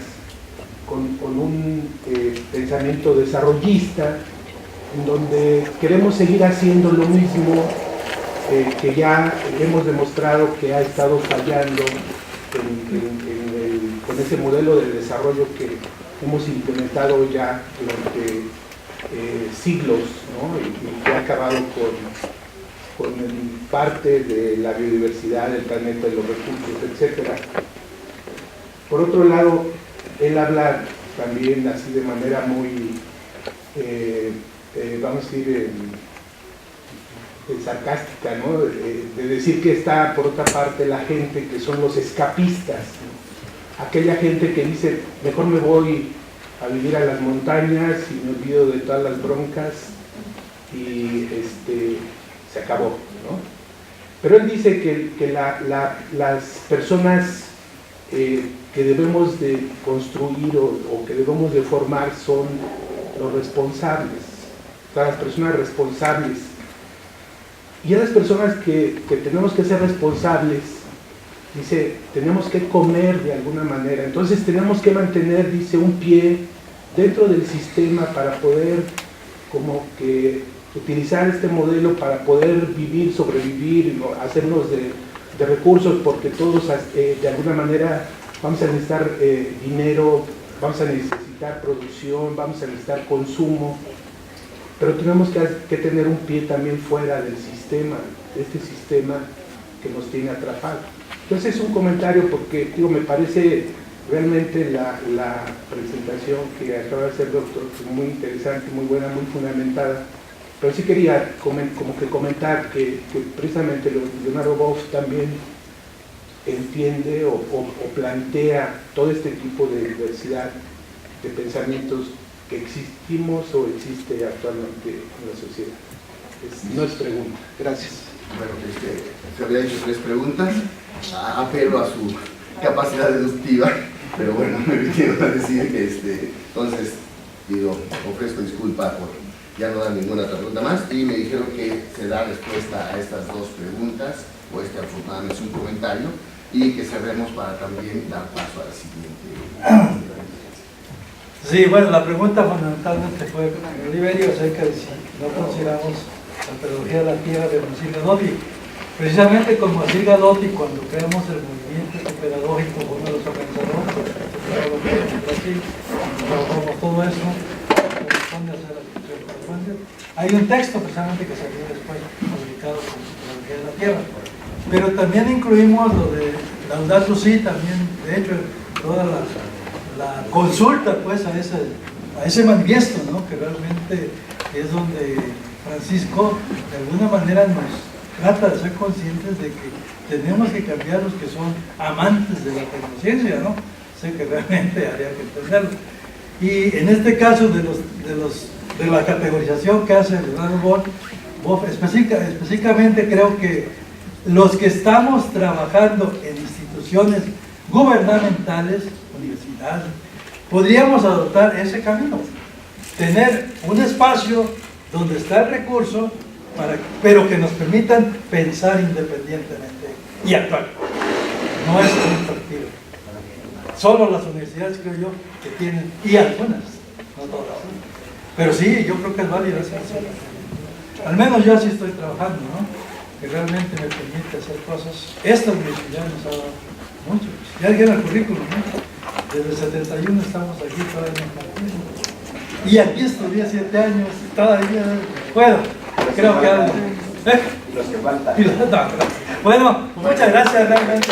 con un pensamiento desarrollista, en donde queremos seguir haciendo lo mismo que ya hemos demostrado que ha estado fallando con ese modelo de desarrollo que hemos implementado ya durante siglos, ¿no? y que ha acabado con parte de la biodiversidad del planeta, de los recursos, etc. Por otro lado, él habla también así de manera muy, vamos a decir, sarcástica, ¿no? De decir que está por otra parte la gente que son los escapistas, ¿no? Aquella gente que dice, mejor me voy a vivir a las montañas y me olvido de todas las broncas y se acabó, ¿no? Pero él dice que las personas que debemos de construir o que debemos de formar son los responsables, o sea, las personas responsables. Y a las personas que tenemos que ser responsables, dice, tenemos que comer de alguna manera, entonces tenemos que mantener, dice, un pie dentro del sistema para poder como que utilizar este modelo para poder vivir, sobrevivir, hacernos de recursos, porque todos de alguna manera vamos a necesitar dinero, vamos a necesitar producción, vamos a necesitar consumo, pero tenemos que tener un pie también fuera del sistema, este sistema que nos tiene atrapados. Entonces es un comentario porque, digo, me parece realmente la presentación que acaba de hacer el doctor muy interesante, muy buena, muy fundamentada, pero sí quería como que comentar que precisamente Leonardo Boff también entiende o plantea todo este tipo de diversidad de pensamientos que existimos o existe actualmente en la sociedad. No es pregunta. Gracias. Bueno, se había hecho 3 preguntas, apelo a su capacidad deductiva, pero bueno, me vinieron a decir que entonces, digo, ofrezco disculpa por ya no dar ninguna otra pregunta más, y me dijeron que se da respuesta a estas 2 preguntas, o afortunadamente es un comentario, y que cerremos para también dar paso a la siguiente. Sí, bueno, la pregunta fundamentalmente fue Oliverio acerca de si no consideramos la pedagogía de la tierra de Marcil Gadotti. Precisamente con Marcil Gadotti, cuando creamos el movimiento pedagógico, uno de los organizadores de Brasil, trabajamos todo eso, corresponde hacer la discusión corresponde. Hay un texto precisamente que salió después publicado con la pedagogía de la tierra, pero también incluimos lo de Laudato Si, también, de hecho, toda la consulta pues a ese manifiesto, ¿no? Que realmente es donde Francisco de alguna manera nos trata de ser conscientes de que tenemos que cambiar los que son amantes de la tecnociencia, ¿no? Sé que realmente habría que entenderlo. Y en este caso de la categorización que hace Leonardo Boff, específicamente creo que los que estamos trabajando en instituciones gubernamentales, universidades, podríamos adoptar ese camino, tener un espacio donde está el recurso, pero que nos permitan pensar independientemente y actuar. No es un partido. Solo las universidades, creo yo, que tienen, y algunas, no todas. Pero sí, yo creo que es válido hacer eso. Al menos yo así estoy trabajando, ¿no? Que realmente me permite hacer cosas. Esta universidad nos ha dado mucho. Ya dijeron el currículum, ¿no? Desde el 71 estamos aquí, todavía no. Y aquí estudié 7 años, todavía puedo. Creo que algo. Los que faltan. Bueno, muchas gracias realmente.